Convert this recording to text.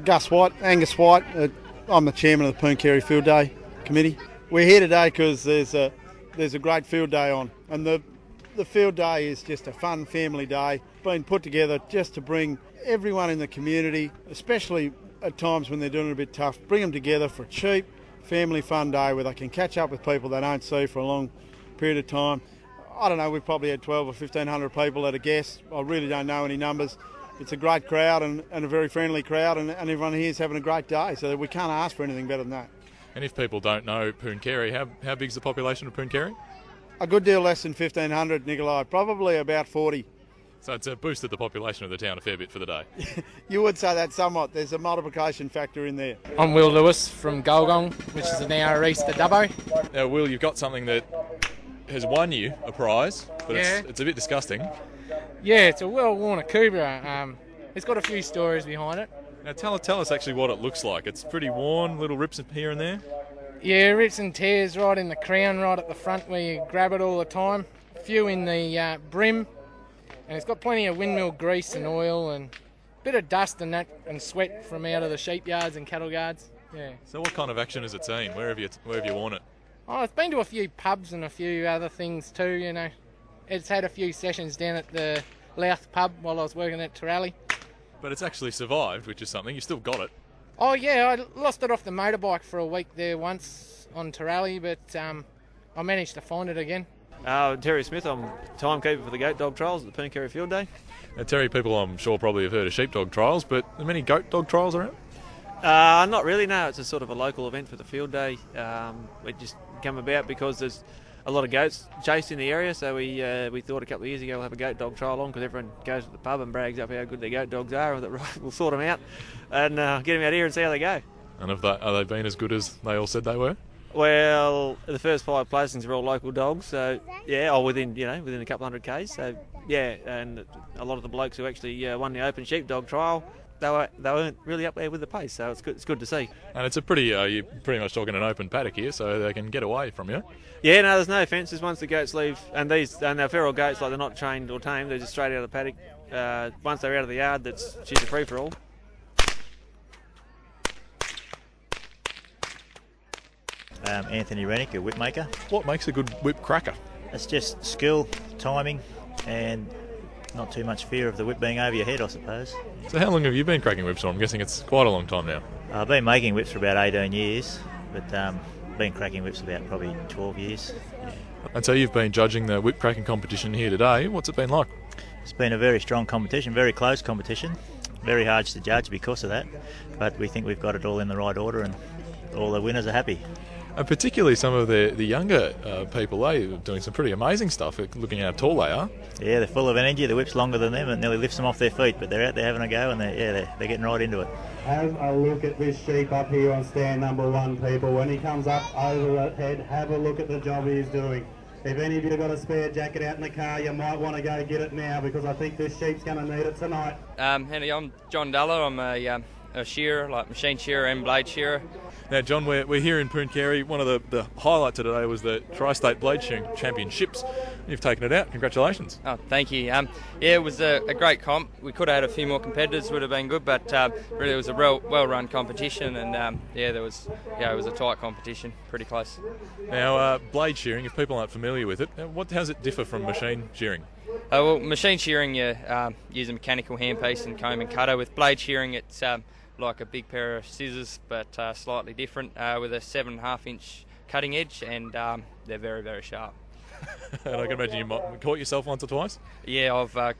Gus White, Angus White. I'm the chairman of the Pooncarie Field Day Committee. We're here today because there's a great field day on, and the field day is just a fun family day, been put together just to bring everyone in the community, especially at times when they're doing it a bit tough, bring them together for a cheap family fun day where they can catch up with people they don't see for a long period of time. I don't know, we've probably had 12 or 1,500 people at a guest. I really don't know any numbers. It's a great crowd and a very friendly crowd, and everyone here is having a great day, so we can't ask for anything better than that. And if people don't know Pooncarie, how big's the population of Pooncarie? A good deal less than 1,500, Nikolai, probably about 40. So it's boosted the population of the town a fair bit for the day. You would say that somewhat. There's a multiplication factor in there. I'm Will Lewis from Gulgong, which is an hour east of Dubbo. Now, Will, you've got something that has won you a prize, but Yeah. it's a bit disgusting. Yeah, it's a well-worn Akubra. It's got a few stories behind it. Now, tell us actually what it looks like. It's pretty worn, little rips here and there. Yeah, rips and tears right in the crown, right at the front where you grab it all the time. A few in the brim, and it's got plenty of windmill grease and oil and a bit of dust and that and sweat from out of the sheep yards and cattle yards. Yeah. So what kind of action has it seen? Where have you worn it? Oh, it's been to a few pubs and a few other things too, you know. It's had a few sessions down at the Louth pub while I was working at Torrally. But it's actually survived, which is something. You've still got it. Oh yeah, I lost it off the motorbike for a week there once on Torrally, but I managed to find it again. Terry Smith, I'm timekeeper for the goat dog trials at the Pooncarie Field Day. Now, Terry, people I'm sure probably have heard of sheepdog trials, but are there many goat dog trials around? Not really, no. It's a sort of a local event for the field day. It just come about because there's a lot of goats chased in the area, so we thought a couple of years ago we'll have a goat dog trial on because everyone goes to the pub and brags up how good their goat dogs are. Right, we'll sort them out and get them out here and see how they go. And are they been as good as they all said they were? Well, the first 5 placings are all local dogs, so yeah, or within a couple hundred k's. So yeah, and a lot of the blokes who actually won the Open Sheepdog Trial, they weren't really up there with the pace, so it's good to see. And it's a you're pretty much talking an open paddock here, so they can get away from you. Yeah, no, there's no fences once the goats leave, and they're feral goats, like they're not trained or tamed, they're just straight out of the paddock. Once they're out of the yard, she's a free for all. Anthony Rennick, a whip maker. What makes a good whip cracker? It's just skill, timing, and not too much fear of the whip being over your head, I suppose. So how long have you been cracking whips on? I'm guessing it's quite a long time now. I've been making whips for about 18 years, but been cracking whips about probably 12 years. Yeah. And so you've been judging the whip cracking competition here today. What's it been like? It's been a very strong competition, very close competition. Very hard to judge because of that, but we think we've got it all in the right order and all the winners are happy. And particularly some of the younger people, they're doing some pretty amazing stuff, looking how tall they are. Yeah, they're full of energy. The whip's longer than them and nearly lifts them off their feet, but they're out there having a go and they're getting right into it. Have a look at this sheep up here on stand number 1, people. When he comes up over the head, have a look at the job he's doing. If any of you have got a spare jacket out in the car, you might want to go get it now because I think this sheep's going to need it tonight. Henry, I'm John Duller. I'm a shearer, like machine shearer and blade shearer. Now, John, we're here in Pooncarie. One of the highlights of today was the Tri-State Blade Shearing Championships. You've taken it out. Congratulations. Oh, thank you. Yeah, it was a great comp. We could have had a few more competitors, would have been good, but really it was a well-run competition, and it was a tight competition, pretty close. Now, blade shearing, if people aren't familiar with it, how does it differ from machine shearing? Well, machine shearing, you use a mechanical handpiece and comb and cutter. With blade shearing, it's like a big pair of scissors, but slightly different, with a 7.5-inch cutting edge, and they're very, very sharp. And I can imagine you might have caught yourself once or twice? Yeah, I've got